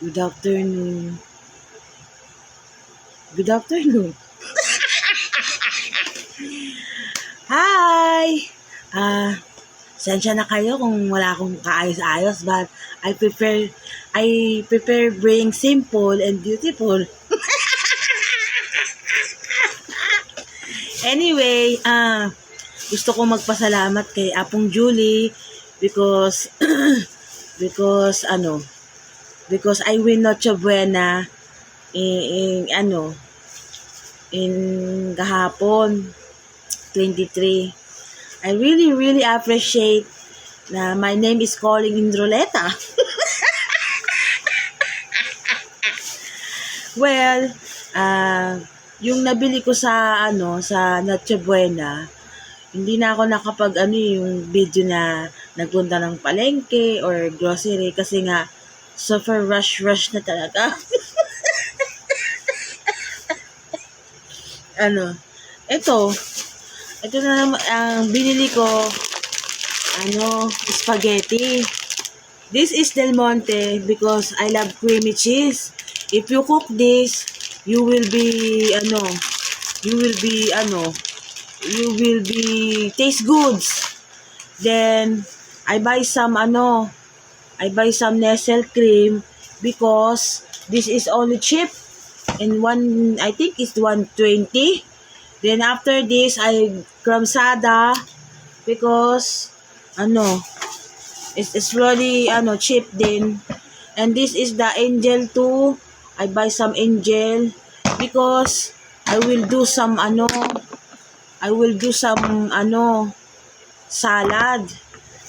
Good afternoon. Good afternoon. Hi! Ah, sensya na kayo kung wala akong kaayos-ayos, but I prefer being simple and beautiful. Anyway, gusto ko magpasalamat kay Apong Julie because because I win Noche Buena in kahapon 23. I really appreciate na my name is calling in Roleta. Well, yung nabili ko sa Noche Buena, hindi na ako nakapag yung video na nagpunta ng palengke or grocery kasi nga super rush na talaga. Ito na naman ang binili ko, spaghetti. This is Del Monte because I love creamy cheese. If you cook this, you will be taste goods. Then I buy some Nestle cream because this is only cheap and I think it's 120. Then after this I Kramsada because it's really cheap din. And this is the Angel too. I buy some Angel because I will do some salad.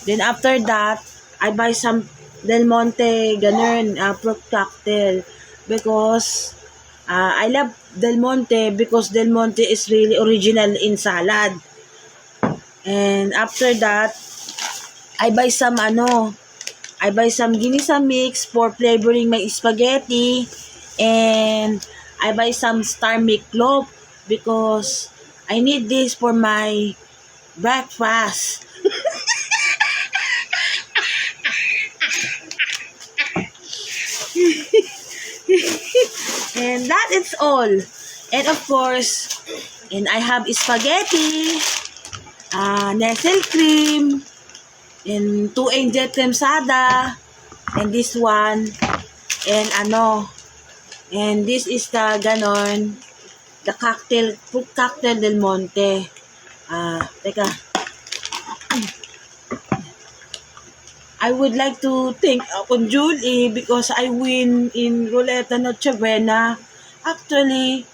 Then after that, I buy some Del Monte fruit cocktail because I love Del Monte because Del Monte is really original in salad. And after that, I buy some ginisa mix for flavoring my spaghetti, and I buy some Star Meatloaf because I need this for my breakfast. And that is all. And of course, and I have spaghetti, Nestle cream, and 2 Angel Cremsada, and this one, and and this is the fruit cocktail Del Monte. Teka. I would like to thank Apon Julie because I win in Roleta Noche Buena. Actually,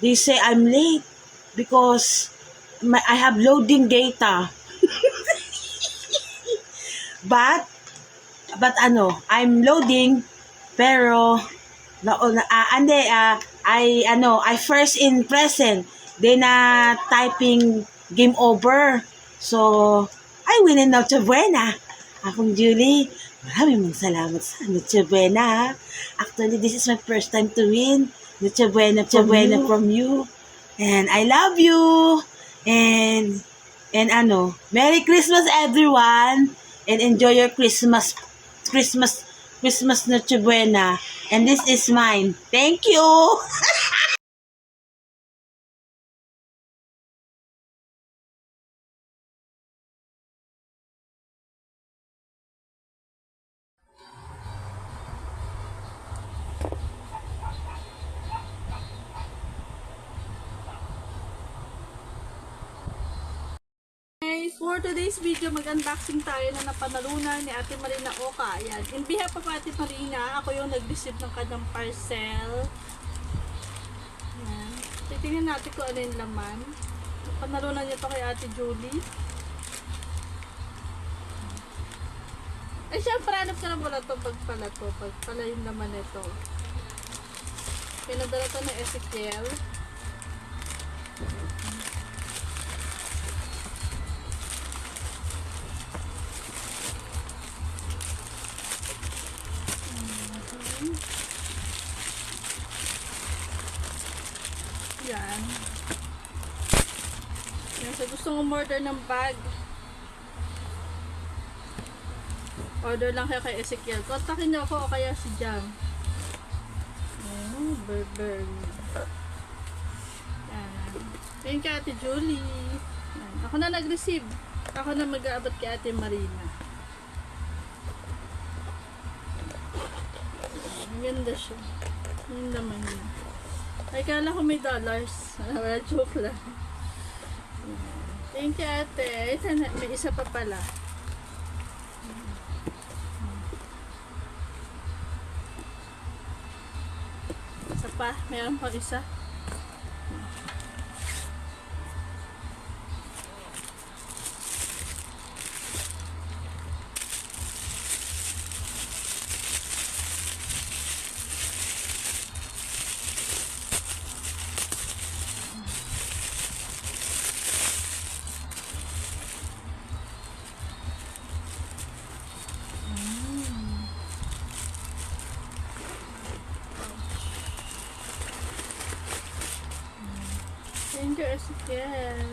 they say I'm late because I have loading data. But I'm loading pero I first in present then typing game over. So I win in Noche Buena. Akong Julie, maraming salamat sa Noche Buena. Actually, this is my first time to win Noche Buena from you. And I love you. And Merry Christmas everyone. And enjoy your Christmas Noche Buena. And this is mine. Thank you. Guys, for today's video, mag-unboxing tayo na napanalunan ni Ate Marina Oka. Ayan. In behalf of Ate Marina, ako yung nag-receive ng kanyang parcel. Ayan. Titingnan natin kung ano yung laman. Panalunan niyo to kay Ate Julie. Ay, syempre, hanap ka na pala to pagpala yung laman nito. Pinadala to ni Ezekiel. Yan. Yan, sa gustong umorder ng bag, order lang kayo kay Ezekiel. Kontakin niyo ako o kaya si Jam. Oh, burn. Yan. Thank you, Ate Julie. Yan. Ako na nag-receive. Ako na mag-aabot kay Ate Marina. Ang ganda siya. Yung naman niya. Ay, kala ko may dollars. Wala, joke lang. Thank you, Ate. Ito na, may isa pa pala. Isa pa. Meron pa isa. Thank you, Ezekiel.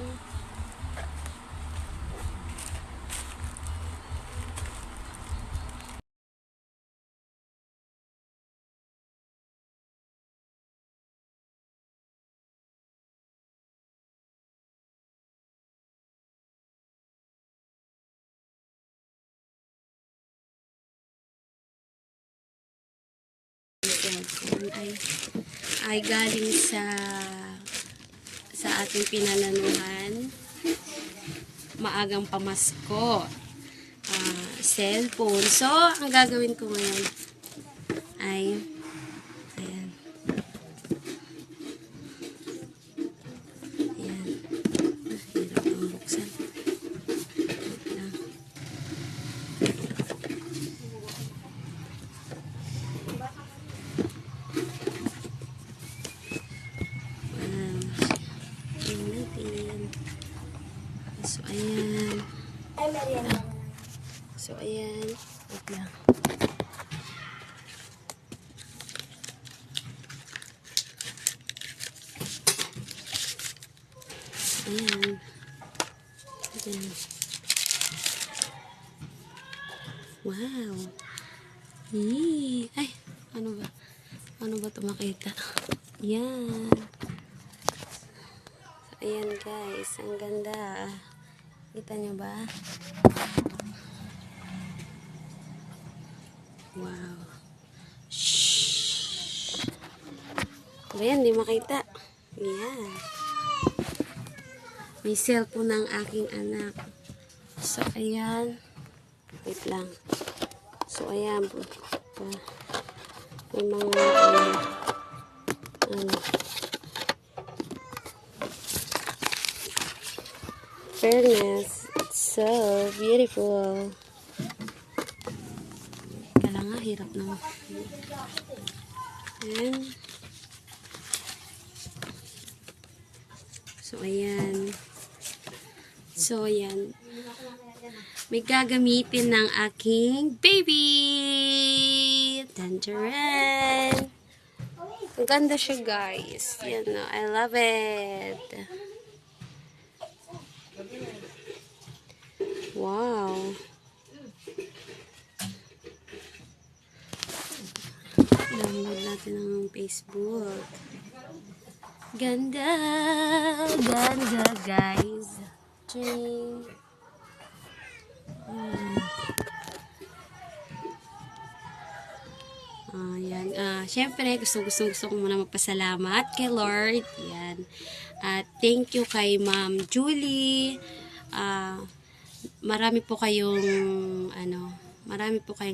Ay galing sa ating pinananuhan, maagang pamasko, cellphone. So, ang gagawin ko ngayon ay ayan. Ayan. Hirap ang buksan. Ayan. So, ayan. So, ayan. Wait lang. Ayan. Ayan. Wow. Yee. Ay, ano ba? Ano ba ito makita? Ayan. So, ayan guys. Ang ganda. Kita nyo ba? Wow. Shhh. Ayan, di makita. Ayan. May cellphone ng aking anak. So, ayan. Wait lang. So, ayan. May mga fairness. It's so beautiful. Kala nga, hirap na. Ayan. So, ayan. So, ayan. May gagamitin ng aking baby! Tangerine! Ang ganda siya, guys. Yan, no? I love it. Wow. Download natin ang Facebook. Ganda! Ganda, guys. Ching! Ayan. Siyempre, gusto ko muna magpasalamat kay Lord. Ayan. Thank you kay Ma'am Julie. Marami po kayong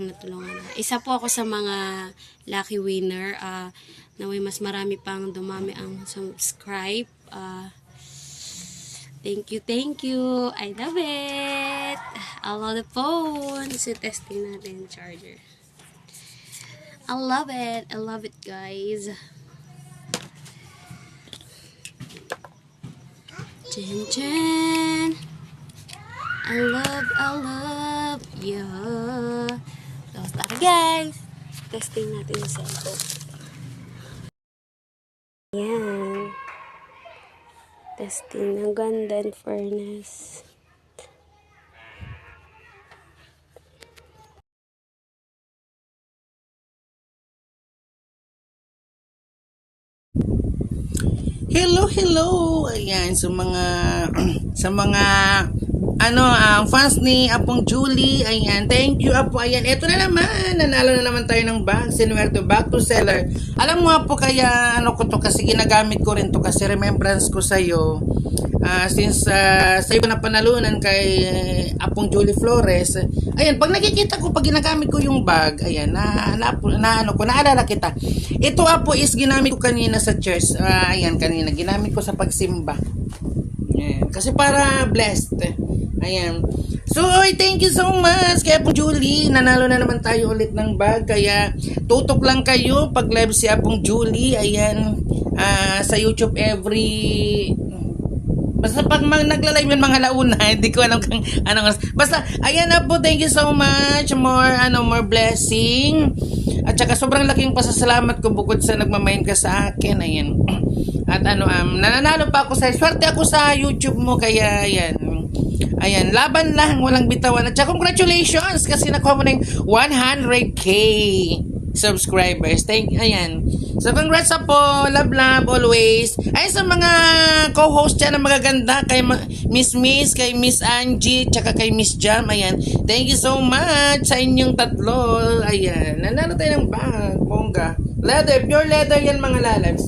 natulungan. Isa po ako sa mga lucky winner. Naway mas marami pang dumami ang subscribe. Thank you. I love it. I love the phone. So, testing natin yung charger. I love it, guys. Chan. I love you. So, tara guys. Testing natin yung cellphone. Yan. Testing ng ganda and fairness. Hello, hello. Ayan, sa mga fans ni Apong Julie. Ayan, thank you Apo. Ayan, eto na naman. Nanalo na naman tayo ng bag. Sinuwerte back to seller. Alam mo Apo, kaya ko to kasi ginagamit ko rin to kasi remembrance ko sa iyo. Since sa'yo na panalunan kay Apong Julie Flores. Ayan, pag nakikita ko, pag ginagamit ko yung bag, ayan, naalala kita. Ito Apo is ginamit ko kanina sa church. Ayan, kanina ginamit ko sa pagsimba. Ayan, kasi para blessed. Ayan. So, thank you so much kay Apong Julie. Nanalo na naman tayo ulit ng bag. Kaya, tutok lang kayo pag live si Apong Julie. Ayan, sa YouTube basta pag nagla-live yun mga launa, hindi ko alam kung anong. Basta, ayan na po, thank you so much. More blessing. At saka sobrang laking pasasalamat ko bukod sa nagmamayin ka sa akin. Ayan. At nananalo pa ako swerte ako sa YouTube mo, kaya ayan. Ayan, laban lang, walang bitawan. At saka congratulations kasi nakuha mo na yung 100k subscribers. Ayan. So, congrats po. Love, always. Ay, sa mga co-host dyan na magaganda, kay Miss, kay Miss Angie, tsaka kay Miss Jam. Ayan. Thank you so much sa inyong tatlo. Ayan. Nanalo tayo ng bag. Bongga. Leather. Pure leather yan mga lalabs.